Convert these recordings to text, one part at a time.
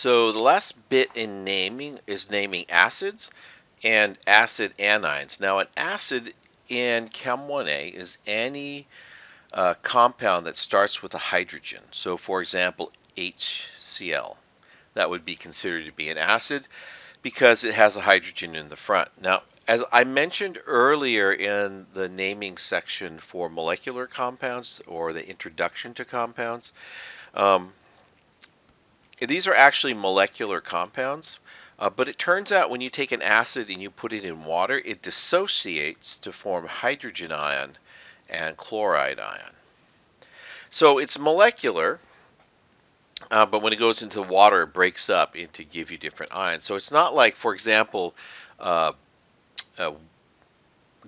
So the last bit in naming is naming acids and acid anions. Now an acid in Chem 1A is any compound that starts with a hydrogen. So for example, HCl. That would be considered to be an acid because it has a hydrogen in the front. Now, as I mentioned earlier in the naming section for molecular compounds or the introduction to compounds, um, these are actually molecular compounds, but it turns out when you take an acid and you put it in water, it dissociates to form hydrogen ion and chloride ion. So it's molecular, but when it goes into water, it breaks up into give you different ions. So it's not like, for example, uh, uh,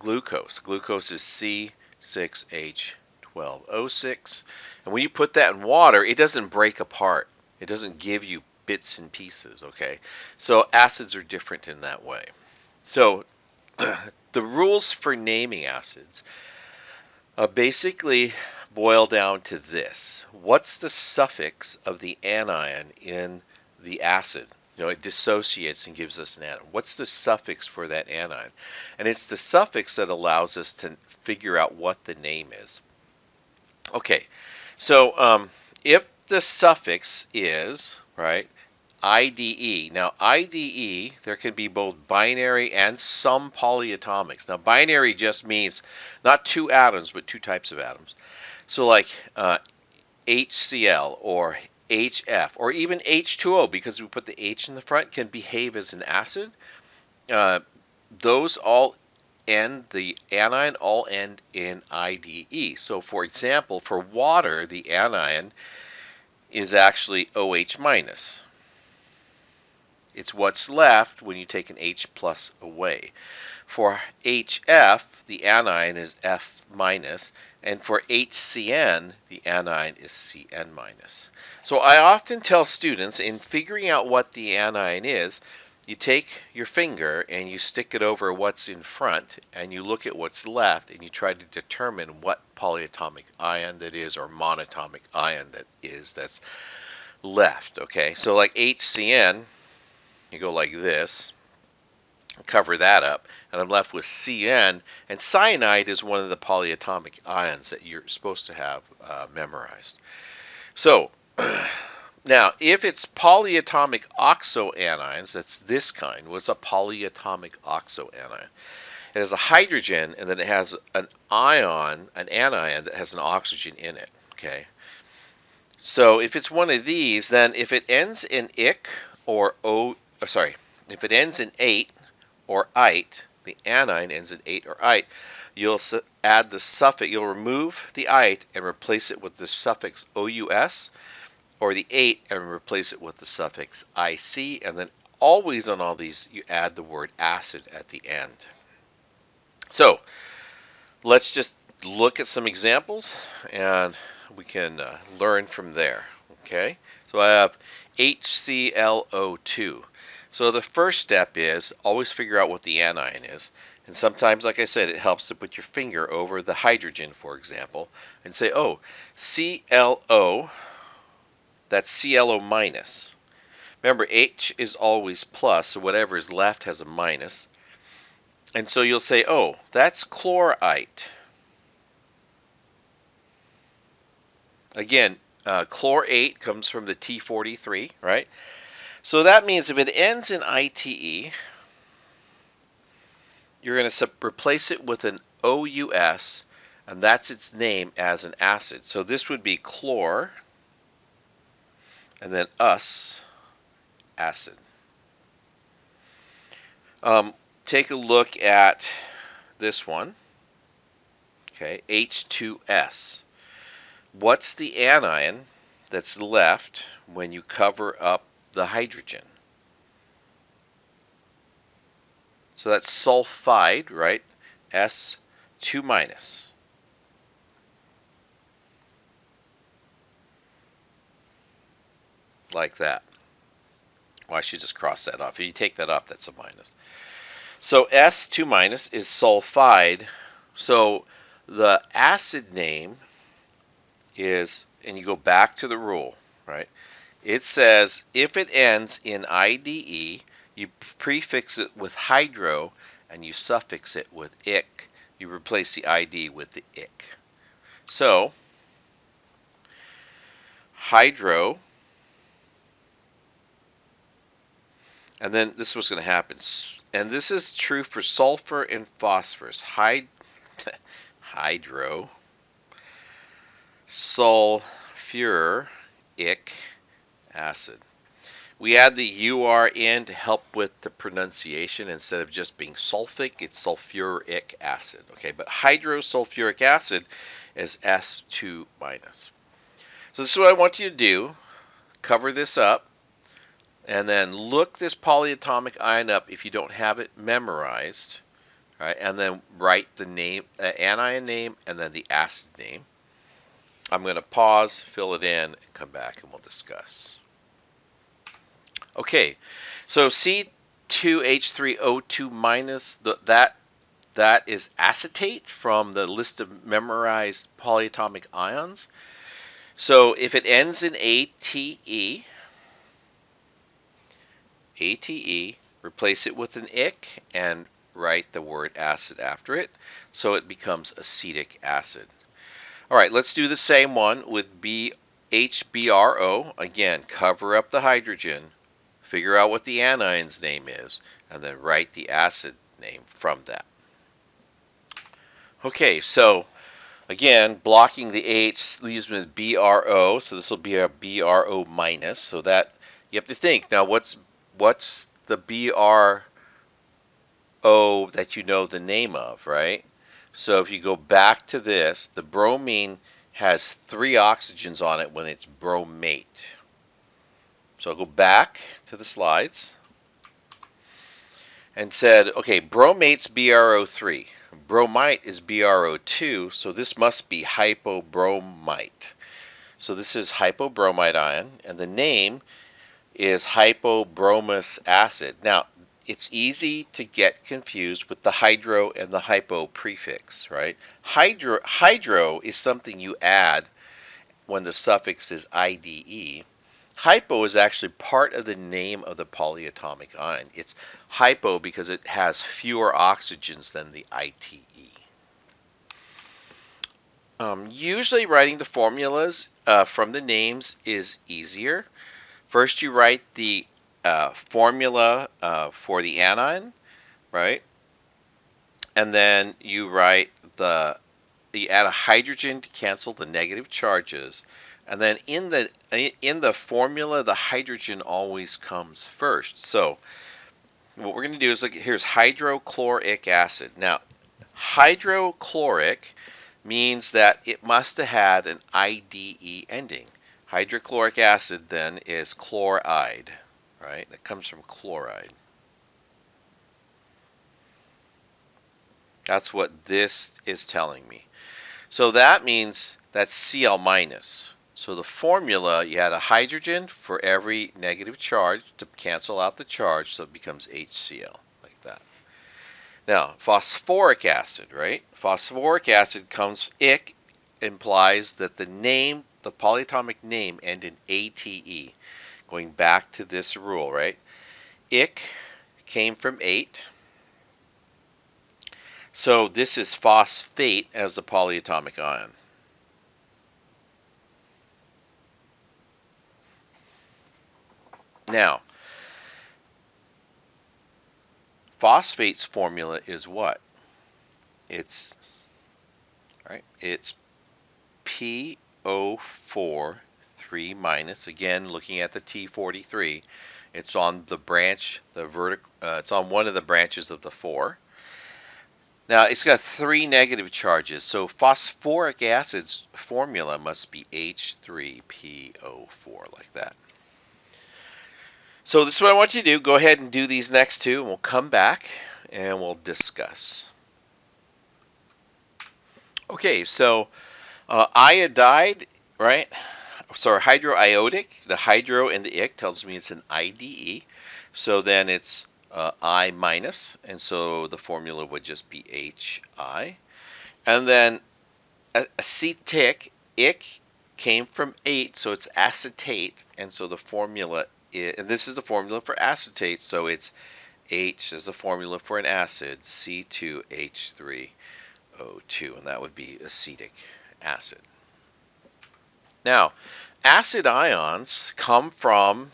glucose. Glucose is C6H12O6. And when you put that in water, it doesn't break apart. It doesn't give you bits and pieces, okay? So acids are different in that way. So the rules for naming acids basically boil down to this. What's the suffix of the anion in the acid? You know, it dissociates and gives us an anion. What's the suffix for that anion? And it's the suffix that allows us to figure out what the name is. Okay, so if the suffix is, right, IDE. Now, IDE, there can be both binary and some polyatomics. Now, binary just means not two atoms, but two types of atoms. So like HCl or HF or even H2O, because we put the H in the front, can behave as an acid. Those all end, the anion all end in IDE. So for example, for water, the anion is actually OH minus. It's what's left when you take an H plus away. For HF, the anion is F minus, and for HCN, the anion is CN minus. So I often tell students, in figuring out what the anion is, you take your finger and you stick it over what's in front, and you look at what's left, and you try to determine what polyatomic ion that is, or monatomic ion that is, that's left. Okay, so like HCN, you go like this, cover that up, and I'm left with CN, and cyanide is one of the polyatomic ions that you're supposed to have memorized. So now, if it's polyatomic oxoanions, that's this kind. What's a polyatomic oxoanion? It has a hydrogen, and then it has an ion, an anion that has an oxygen in it. Okay. So if it's one of these, then if it ends in ic or if it ends in ate or ite, the anion ends in ate or ite, you'll add the suffix, you'll remove the ite and replace it with the suffix ous, or the ate and replace it with the suffix ic, and then always on all these you add the word acid at the end. So let's just look at some examples and we can learn from there. Okay, so I have HClO2. So the first step is always figure out what the anion is. And sometimes, like I said, it helps to put your finger over the hydrogen, for example, and say, oh, ClO, that's ClO minus. Remember, H is always plus, so whatever is left has a minus. And so you'll say, oh, that's chlorite. Again, chlorate comes from the T43, right? So that means if it ends in ITE, you're going to replace it with an OUS, and that's its name as an acid. So this would be chlor, and then us, acid. Take a look at this one, okay, H2S. What's the anion that's left when you cover up the hydrogen? So that's sulfide, right? S2 minus. Like that. Well, I should just cross that off. If you take that off, that's a minus. So S2 minus is sulfide. So the acid name is, and you go back to the rule, right? It says if it ends in IDE, you prefix it with hydro and you suffix it with ic. You replace the ID with the ic. So, hydro, and then this was going to happen. And this is true for sulfur and phosphorus. Hydro, sulfuric acid. We add the UR in to help with the pronunciation. Instead of just being sulfic, it's sulfuric acid. Okay, but hydrosulfuric acid is S2 minus. So this is what I want you to do. Cover this up, and then look this polyatomic ion up if you don't have it memorized. Right, and then write the name, anion name, and then the acid name. I'm going to pause, fill it in, and come back, and we'll discuss. Okay, so C2H3O2 minus, that is acetate from the list of memorized polyatomic ions. So if it ends in ATE, replace it with an ic and write the word acid after it, so it becomes acetic acid. All right, let's do the same one with HBRO. Again, cover up the hydrogen, figure out what the anion's name is, and then write the acid name from that. Okay, so again, blocking the H leaves me with BRO, so this will be a BRO minus. So that you have to think now, what's the BRO that you know the name of, right? So if you go back to this, the bromine has 3 oxygens on it when it's bromate. So I'll go back to the slides and said, okay, bromate's BRO3. Bromite is BRO2, so this must be hypobromite. So this is hypobromite ion, and the name is hypobromous acid. Now, it's easy to get confused with the hydro and the hypo prefix, right? Hydro is something you add when the suffix is IDE. Hypo is actually part of the name of the polyatomic ion. It's hypo because it has fewer oxygens than the ITE. Usually writing the formulas from the names is easier. First you write the formula for the anion, right? And then you write you add a hydrogen to cancel the negative charges. And then in the formula, the hydrogen always comes first. So what we're going to do is look, here's hydrochloric acid. Now, hydrochloric means that it must have had an IDE ending. Hydrochloric acid then is chloride, right? That comes from chloride. That's what this is telling me. So that means that's Cl minus. So the formula, you had a hydrogen for every negative charge to cancel out the charge, so it becomes HCl, like that. Now, phosphoric acid, right? Phosphoric acid comes, ic implies that the name, the polyatomic name, end in ATE. Going back to this rule, right? Ic came from 8. So this is phosphate as the polyatomic ion. Now, phosphate's formula is what? It's PO4 3 minus. Again, looking at the T43, it's on the branch, it's on one of the branches of the 4. Now, it's got 3 negative charges, so phosphoric acid's formula must be H3PO4, like that. So this is what I want you to do. Go ahead and do these next 2, and we'll come back and we'll discuss. Okay, so iodide, right? Sorry, hydroiodic. The hydro and the ic tells me it's an IDE. So then it's I minus, and so the formula would just be HI. And then acetic, ic came from 8, so it's acetate, and so the formula is, and this is the formula for acetate, so it's H is the formula for an acid, C2H3O2, and that would be acetic acid. Now, acid ions come from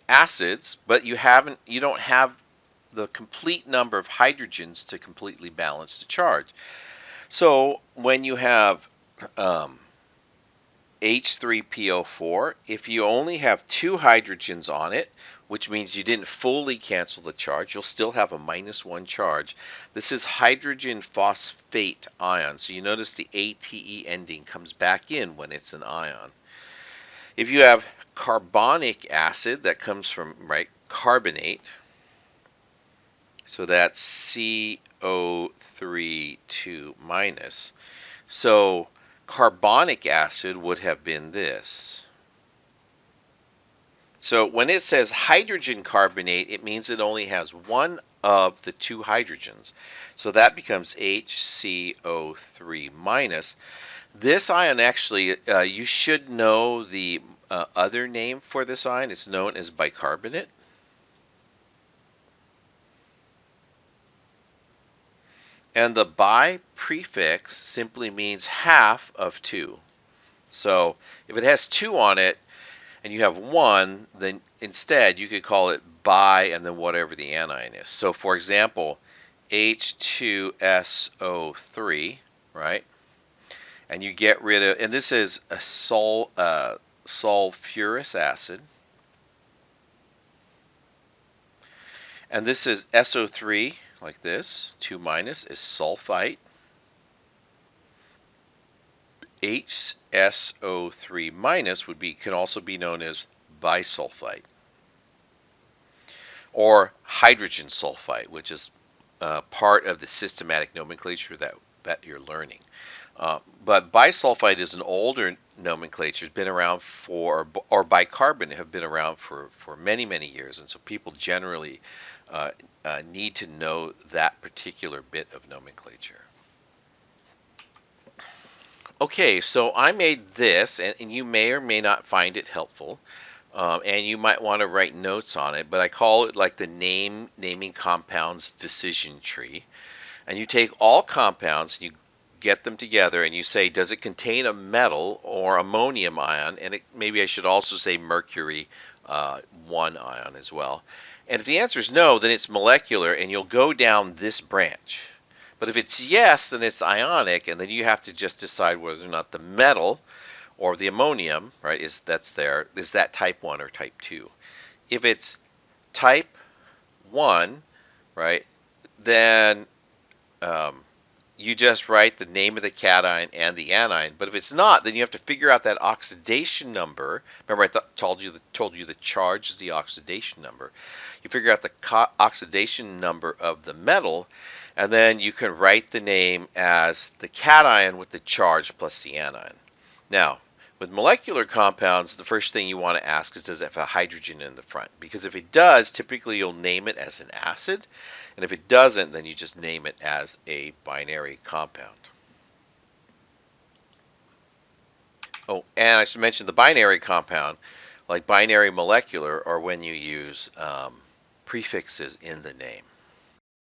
acids, but you don't have the complete number of hydrogens to completely balance the charge. So when you have H3PO4, if you only have 2 hydrogens on it, which means you didn't fully cancel the charge, you'll still have a -1 charge. This is hydrogen phosphate ion. So you notice the ATE ending comes back in when it's an ion. If you have carbonic acid, that comes from, right, carbonate. So that's CO3 minus. So carbonic acid would have been this. So when it says hydrogen carbonate, it means it only has one of the 2 hydrogens. So that becomes HCO3 minus. This ion actually, you should know the other name for this ion. It's known as bicarbonate. And the bi prefix simply means half of 2. So if it has 2 on it and you have 1, then instead you could call it bi and then whatever the anion is. So for example, H2SO3, right? And you get rid of, and this is a sulfurous acid. And this is SO3, like this. 2 minus is sulfite. HSO3 minus can also be known as bisulfite. Or hydrogen sulfite, which is part of the systematic nomenclature that you're learning. But bisulfite is an older nomenclature. It's been around or bicarbonate have been around for many, many years. And so people generally need to know that particular bit of nomenclature. Okay, so I made this, and you may or may not find it helpful. And you might want to write notes on it, but I call it like the naming compounds decision tree. And you take all compounds and you get them together and you say, does it contain a metal or ammonium ion? And maybe I should also say mercury 1 ion as well. And if the answer is no, then it's molecular and you'll go down this branch. But if it's yes, then it's ionic, and then you have to just decide whether or not the metal or the ammonium, right, is that type 1 or type 2. If it's type 1, right, then you just write the name of the cation and the anion. But if it's not, then you have to figure out that oxidation number. Remember, I told you the charge is the oxidation number. You figure out the oxidation number of the metal, and then you can write the name as the cation with the charge plus the anion. Now, with molecular compounds, the first thing you want to ask is, does it have a hydrogen in the front? Because if it does, typically you'll name it as an acid. And if it doesn't, then you just name it as a binary compound. Oh, and I should mention the binary compound, like binary molecular, or when you use prefixes in the name.